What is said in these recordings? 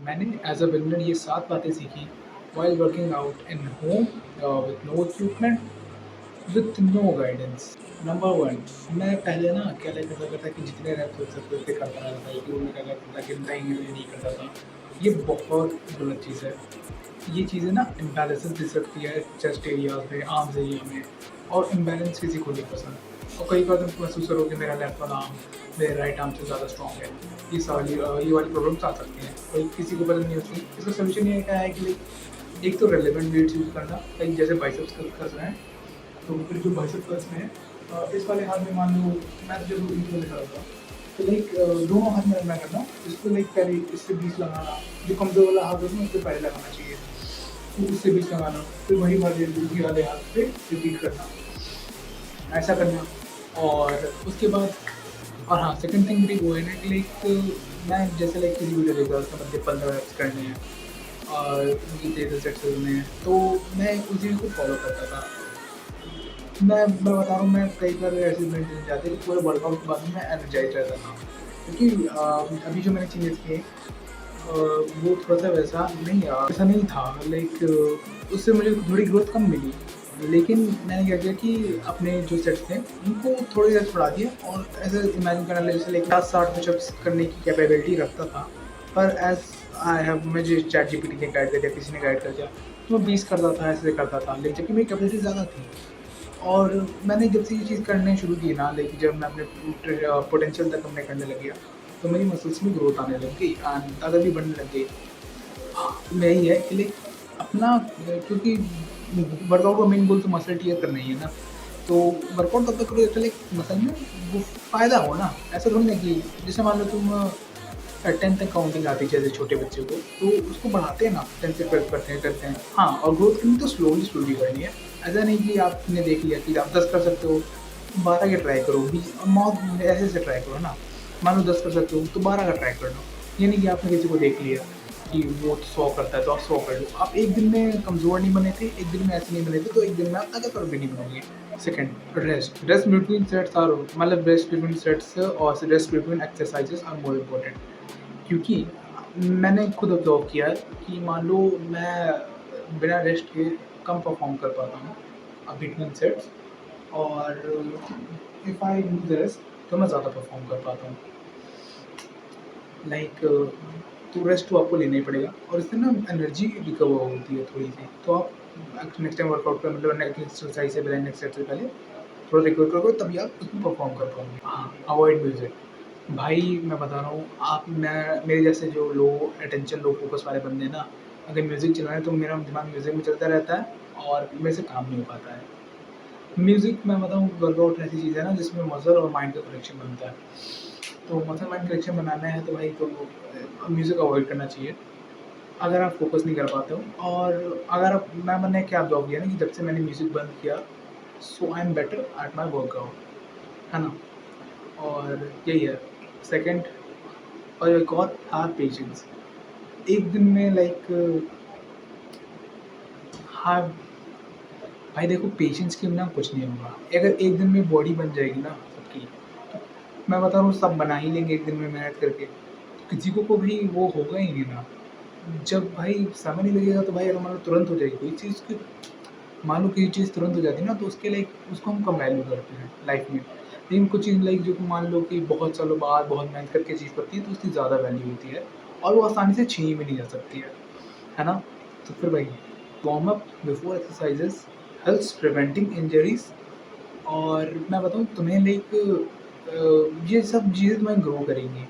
मैंने as a beginner ये 7 बातें सीखी while working out in home with no equipment with no guidance. Number 1, मैं पहले ना क्या करता था कि जितने रेप्स हो सकते थे करता रहता था, यूट्यूब में क्या करता था, गिनता ही नहीं करता था। ये बहुत गलत चीज़ है। ये चीज़ें ना इम्बैलेंसेस दे सकती है चेस्ट एरियाज़ में, आर्म्स एरिया में, और इम्बैलेंस किसी को नहीं पसंद। और कई बार तुम महसूस करोगे मेरा लेफ्ट वाला आर्म मेरे राइट आर्म से ज़्यादा स्ट्रॉन्ग है। ये वाली प्रॉब्लम्स आ सकती हैं, कोई किसी को पसंद नहीं होती। इसका सोल्यूशन ये क्या है कि लाइक एक तो रेलेवेंट वेट्स यूज़ करना, लाइक जैसे बाइसेप्स कर रहे हैं, तो फिर जो बाइसेप्स कर्ल्स में इस वाले हाथ में मान लो मैं तो जब इंट्रो में करा था, तो लाइक दोनों हाथ में मैं करना, इसको लाइक पहले इससे 20 लगाना, जो कमज़ोर वाला हाथ होता है उससे पहले लगाना चाहिए, तो उससे 20 लगाना, फिर वही वाले दूसरी वाले हाथ पे रिपीट करना, ऐसा करना। और उसके बाद और हाँ, सेकंड थिंग मेरी वो है ना कि लाइक मैं जैसे लाइक किसी वीडियो देख रहा था, मुझे 15 रेप्स करने हैं और मुझे 13 सेट्स करने हैं, तो मैं उसी को फॉलो करता था। मैं बता रहा हूँ, मैं कई बार ऐसे इवेंट में जाते कि पूरे वर्कआउट के बाद में मैं एनर्जाइज़ रहता था। क्योंकि अभी जो मैंने चेंजेस किए वो थोड़ा-सा वैसा नहीं वैसा नहीं था, लाइक उससे मुझे थोड़ी ग्रोथ कम मिली। लेकिन मैंने क्या किया कि अपने जो सेट्स थे उनको थोड़े रेप्स बढ़ा दिए, और ऐसे इमेजिन करना जैसे लाइक 50-60 पुशअप्स करने की कैपेबिलिटी रखता था। पर एज़ आई हैव मुझे चैटजीपीटी ने गाइड कर दिया, किसी ने गाइड कर दिया, तो मैं 20 करता था, ऐसे करता था, लेकिन जबकि मेरी कैपेसिटी ज़्यादा थी। और मैंने जब से ये चीज़ करनी शुरू की ना, लाइक जब मैं अपने पोटेंशियल तक अपने करने लग गया, तो मेरी मसल्स में ग्रोथ आने लग गई एंड ताकत भी बढ़ने लग गई। यही है कि लाइक अपना क्योंकि वर्कआउट का मेन गोल तो मसल टियर करना ही है ना, तो वर्कआउट तब तक करो जब तक लाइक मसल में वो फ़ायदा हो ना। ऐसा थोड़ी ना कि जैसे मान लो तुम 10 तक काउंटिंग आती है जैसे छोटे बच्चे को, तो उसको बढ़ाते हैं ना, 10 से 12 करते हैं। हाँ, और ग्रोथ करनी तो स्लोली करनी है। ऐसा नहीं कि आपने देख लिया कि आप 10 कर सकते हो, 12 के ट्राई करो, 20 मौत ऐसे ट्राई करो ना। मान लो 10 कर सकते हो, तो 12 का ट्राई कर लो। ये नहीं कि आपने किसी को देख लिया कि वो 100 करता है, तो आप 100 कर लो। आप एक दिन में कमज़ोर नहीं बने थे, एक दिन में ऐसे नहीं बने थे, तो एक दिन में आप ताकतवर भी नहीं बनोगे। Second, rest between sets are मतलब रेस्ट बिटवीन सेट्स और rest between exercises are more important. क्योंकि मैंने खुद ऑब्ज़र्व किया है कि मान लो मैं बिना रेस्ट के कम परफ़ॉर्म कर पाता हूँ बिटवीन सेट्स, और इफ़ आई यूज़ रेस्ट तो मैं ज़्यादा परफ़ॉर्म कर पाता हूँ। लाइक तो रेस्ट तो आपको लेना ही पड़ेगा, और इससे ना एनर्जी रिकवर होती है थोड़ी-सी। तो आप नेक्स्ट टाइम वर्कआउट का मतलब नेक्स्ट एक्सरसाइज़ से पहले, नेक्स्ट सेट से पहले थोड़ा रिकवर करोगे, तभी आप उसमें परफ़ॉर्म कर पाओगे। हाँ, अवॉइड म्यूज़िक। भाई मैं बता रहा हूँ, आप मैं मेरे जैसे जो लो फ़ोकस वाले बंदे हैं ना, अगर म्यूज़िक चला रहे हैं तो मेरा दिमाग म्यूज़िक में चलता रहता है और मेरे से काम नहीं हो पाता है। म्यूज़िक मैं बताऊँ, वर्कआउट ऐसी चीज़ है ना जिसमें मसल और माइंड का कनेक्शन बनता है। तो मसल माइंड कनेक्शन बनाना है तो भाई तो म्यूज़िक अवॉइड करना चाहिए, अगर आप फ़ोकस नहीं कर पाते हो। और अगर आप मैंने क्या ऑब्ज़र्व किया ना कि जब से मैंने म्यूज़िक बंद किया, so I am better at my workout, है ना? और यही है। सेकंड, और एक और था पेशेंस। एक दिन में लाइक हाँ, भाई देखो पेशेंस के बिना कुछ नहीं होगा। अगर एक दिन में बॉडी बन जाएगी ना सबकी, मैं बता रहा हूँ सब बना ही लेंगे एक दिन में मेहनत करके, तो किसी को भी वो होगा ही नहीं ना। जब भाई समय नहीं लगेगा तो भाई अगर मान लो तुरंत हो जाएगी कोई चीज़ की, मान लो कोई चीज़ तुरंत हो जाती है ना, तो उसके लाइक उसको हम कम वैल्यू करते हैं लाइफ में। लेकिन कुछ चीज़ लाइक जो कि मान लो कि बहुत सालों बाद बहुत मेहनत करके अचीव करती है, तो उसकी ज़्यादा वैल्यू होती है और वो आसानी से छीनी भी नहीं जा सकती है ना? तो फिर भाई warm up before exercises helps preventing injuries. और मैं बताऊँ तुम्हें लाइक ये सब चीज़ें तुम्हें ग्रो करेंगी।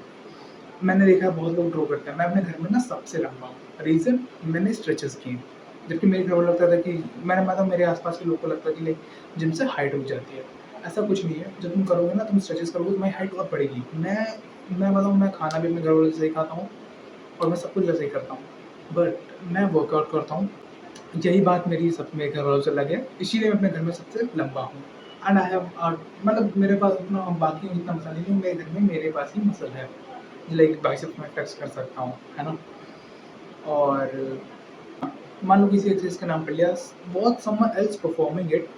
मैंने देखा है बहुत लोग ड्रॉ करते हैं, मैं अपने घर में ना सबसे लंबा हूँ, रीज़न मैंने स्ट्रेचेज़ किए। जबकि मेरे घर वालों को लगता था कि मैंने मतलब मेरे आस-पास के लोग को लगता है कि लाइक जिम से हाइट रुक जाती है। ऐसा कुछ नहीं है, जब तुम करोगे ना, तुम स्ट्रेचेज़ करोगे, तुम्हारी हाइट और बढ़ेगी। मैं बताऊँ, मैं खाना भी अपने घर वालों से ही खाता हूँ और मैं सब कुछ वैसे ही करता हूँ। बट मैं वर्कआउट करता हूँ, यही बात मेरे घर वालों से अलग है, इसीलिए मैं अपने घर में सबसे लंबा हूँ। एंड आई हैव मतलब मेरे पास उतना बाकी उतना मसल नहीं है, मेरे घर में मेरे पास ही मसल है। लाइक बाइसेप्स में फ्लेक्स कर सकता हूँ, है ना? और मान लो किसी एक्सरसाइज का नाम पढ़ लिया, बहुत समवन एल्स परफॉर्मिंग इट,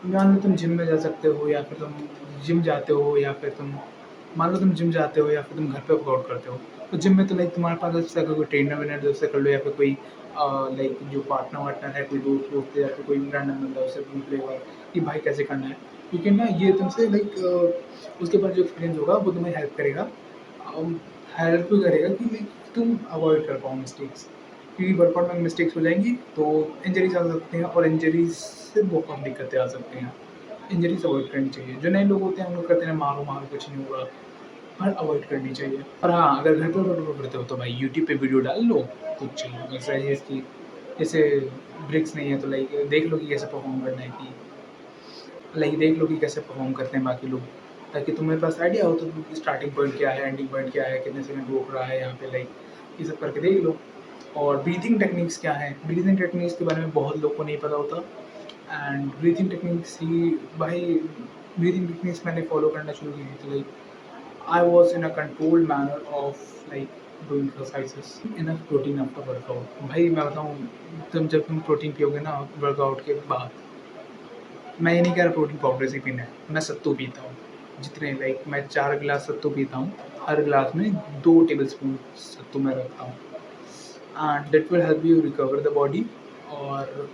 मान लो तुम जिम में जा सकते हो, या फिर तुम जिम जाते हो, या फिर तुम मान लो तुम जिम जाते हो या फिर तुम घर पे वर्कआउट करते हो, तो जिम में तो लाइक तुम्हारे पास उससे अगर कोई ट्रेनर वेनर है उससे कर लो, या फिर कोई लाइक जो पार्टनर वार्टनर है, कोई दोस्त वोस्त है, या फिर कोई रैंडम बंदा है, उससे पूछ लेगा कि भाई कैसे करना है। क्योंकि ना ये तुमसे लाइक उसके बाद जो एक्सपीरियंस होगा वो तुम्हें हेल्प करेगा, हेल्प भी करेगा कि लाइक तुम अवॉइड कर पाओ मिस्टेक्स, क्योंकि वर्कआउट में मिस्टेक्स हो जाएंगी तो इंजरीज आ सकती हैं, और इंजरीज से बहुत दिक्कतें आ सकती हैं। इंजरीज अवॉइड करनी चाहिए। जो नए लोग होते हैं हम लोग कहते हैं मारो मारो कुछ नहीं होगा, पर अवॉइड करनी चाहिए। और हाँ, अगर घर पे वर्कआउट करते हो तो भाई यूट्यूब पे वीडियो डाल लो, कुछ एक्सरसाइज की, जैसे ब्रिक्स नहीं है तो लाइक देख लो कि कैसे परफॉर्म करना है, कि लाइक देख लो कि कैसे परफॉर्म करते हैं बाकी लोग, ताकि तुम्हारे पास आइडिया हो तो स्टार्टिंग पॉइंट क्या है, एंडिंग पॉइंट क्या है, कितने सेकंड रोक रहा है यहाँ पे, लाइक ये सब करके देख लो। और ब्रीथिंग टेक्निक्स क्या है, ब्रीथिंग टेक्निक्स के बारे में बहुत लोग को नहीं पता होता। एंड ब्रीथिंग टेक्निक्स ही भाई, ब्रीथिंग टेक्निक्स मैंने फॉलो करना शुरू की थी, like I was in a controlled manner of like doing exercises. Enough protein after workout. भाई मैं बताऊँ, जब तुम प्रोटीन पियोगे ना वर्कआउट के बाद, मैं ये नहीं कह रहा प्रोटीन पाउडर से पीना है, मैं सत्तू पीता हूँ जितने, लाइक मैं 4 गिलास सत्तू पीता हूँ, हर गिलास में 2 टेबल स्पून सत्तू मैं रखता हूँ, and that will help you recover the body. और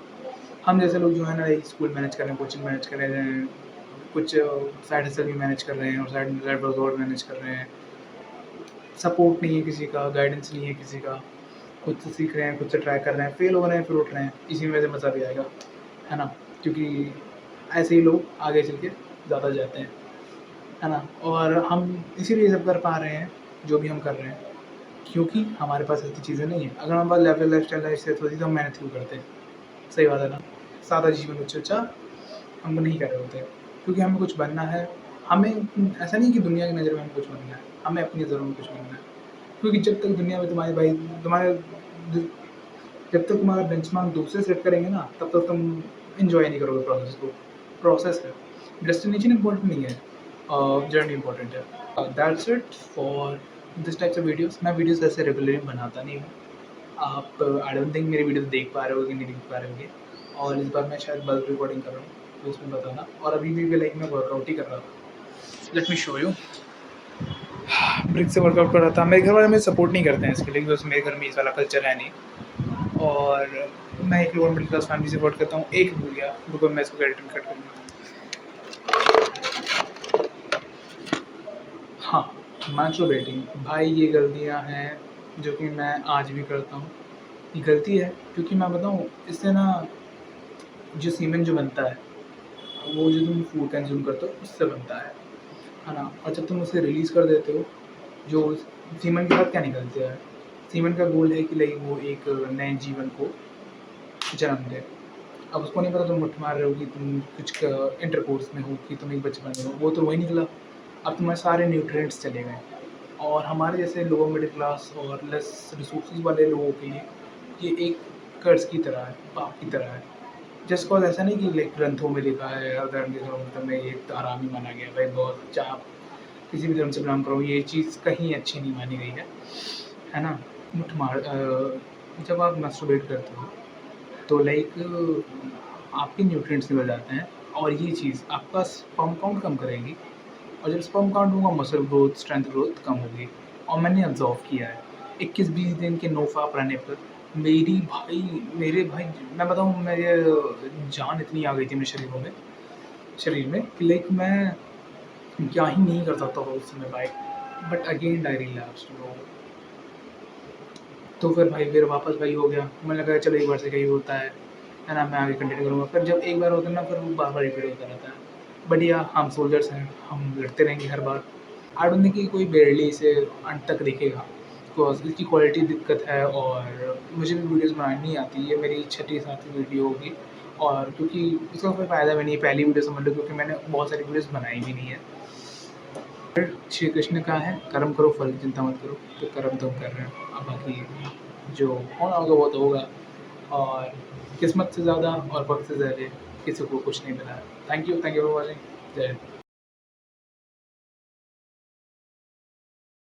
हम जैसे लोग जो है ना स्कूल मैनेज कर रहे हैं, कोचिंग मैनेज कर रहे हैं, कुछ साइड हसल भी मैनेज कर रहे हैं, और साइड वर्कआउट मैनेज कर रहे हैं, सपोर्ट नहीं है किसी का, गाइडेंस नहीं है किसी का, खुद से सीख रहे हैं, खुद से ट्राई कर रहे हैं, फेल हो रहे हैं फिर उठ रहे हैं, इसी में से मज़ा भी आएगा, है ना? क्योंकि ऐसे ही लोग आगे चल के ज़्यादा जाते हैं, है ना? और हम इसीलिए सब कर पा रहे हैं जो भी हम कर रहे हैं, क्योंकि हमारे पास ऐसी चीज़ें नहीं है। अगर हमारे पास लाइफ स्टाइल होती तो हम मेहनत क्यों करते? सही बात है ना? सादा जीवन अच्छा हम नहीं कर रहे होते, क्योंकि हमें कुछ बनना है। हमें ऐसा नहीं कि दुनिया की नज़र में हमें कुछ बनना है, हमें अपनी नज़रों में कुछ बनना है। क्योंकि जब तक दुनिया में तुम्हारे भाई तुम्हारे जब तक तुम्हारा बेंचमार्क दूसरे सेट करेंगे ना, तब तक तुम एंजॉय नहीं करोगे प्रोसेस को। प्रोसेस है, डेस्टिनेशन इम्पोर्टेंट नहीं है, जर्नी इम्पोर्टेंट है। That's it for this types of videos. मैं वीडियोस ऐसे रेगुलरली बनाता नहीं हूँ। आप आई डोंट थिंक मेरी वीडियोस देख पा रहे हो कि नहीं देख पा रहे होगे। और इस बार मैं शायद बल्क रिकॉर्डिंग कर रहा हूँ, तो उसमें बताना। और अभी भी लाइक मैं वर्कआउट ही कर रहा था। Let me show you. Brick से वर्कआउट कर रहा था। मेरे घर वाले मुझे सपोर्ट नहीं करते हैं इसके लिए, क्योंकि मेरे घर में इस वाला कल्चर है नहीं। और मैं एक लोअर मिडिल क्लास फैमिली से सपोर्ट करता हूँ। एक भूल गया, रुको मैं इसको एडिटिंग कट करूँगा। हाँ, मैस्टरबेटिंग भाई, ये गलतियाँ हैं जो कि मैं आज भी करता हूँ। ये गलती है क्योंकि मैं बताऊँ, इससे ना जो सीमेंट जो बनता है, वो जो तुम फूड कंज्यूम करते हो उससे बनता है ना? और जब तुम उसे रिलीज़ कर देते हो, जो सीमेंट के साथ क्या निकलता है, सीमेंट का गोल है कि लाइक वो एक नए जीवन को जन्म दे। अब उसको नहीं पता तुम मुट्ठ मार रहे हो कि तुम कुछ इंटरकोर्स में हो, कि तुम एक बच्चे बन रहे हो, वो तो वही निकला। अब तुम्हारे सारे न्यूट्रिएंट्स चले गए। और हमारे जैसे लोअर मिडिल क्लास और लेस रिसोर्सेज वाले लोगों के लिए ये एक कर्ज की तरह है, पाप की तरह है। जस्ट कॉज ऐसा नहीं कि लाइक ग्रंथों में लिखा है, हर धर्म के धर्म में ये हरामी माना गया भाई, बहुत चाहे आप किसी भी धर्म से बिलोंग करो, ये चीज़ कहीं अच्छी नहीं मानी गई है ना? मुठ मार जब आप मैस्टरबेट करते हो तो लाइक आपके न्यूट्रिएंट्स निकल जाते हैं, और ये चीज़ आपका स्पर्म काउंट कम करेगी। और जब स्पर्म काउंट होगा, मसल ग्रोथ, स्ट्रेंथ ग्रोथ कम होगी। और मैंने ऑब्जर्व किया है 21-20 दिन के नोफाप रहने पर मेरे भाई मैं बताऊँ, मेरे जान इतनी आ गई थी मेरे शरीर में कि लाइक मैं क्या ही नहीं कर सकता था उस समय भाई। But again I relapsed bro. तो फिर भाई फिर वापस वही हो गया। मुझे लगा चलो एक बार से कहीं होता है ना, मैं आगे कंटिन्यू करूँगा। फिर जब एक बार होता है ना, फिर वो बार-बार रिपीट होता रहता है। बट या हम सोल्जर्स हैं, हम लड़ते रहेंगे हर बार। आई डोंट थिंक कि कोई बेयरली इसे अंत तक देखेगा, बिकॉज़ इसकी क्वालिटी दिक्कत है, और मुझे भी वीडियोज़ बनानी नहीं आती। ये मेरी छठी 7वीं वीडियो होगी, और क्योंकि इसका कोई फ़ायदा भी नहीं है, पहली वीडियो समझ लो, क्योंकि मैंने बहुत सारी वीडियोज़ बनाई भी नहीं है। फिर श्री कृष्ण का है, कर्म करो फल की चिंता मत करो। तो कर्म तो हम कर रहे हैं, अब बाकी जो होना होगा वो तो होगा। और किस्मत से ज़्यादा और वक्त से ज़्यादा किसी को कुछ नहीं मिला है। Thank you for watching. जय हिंद।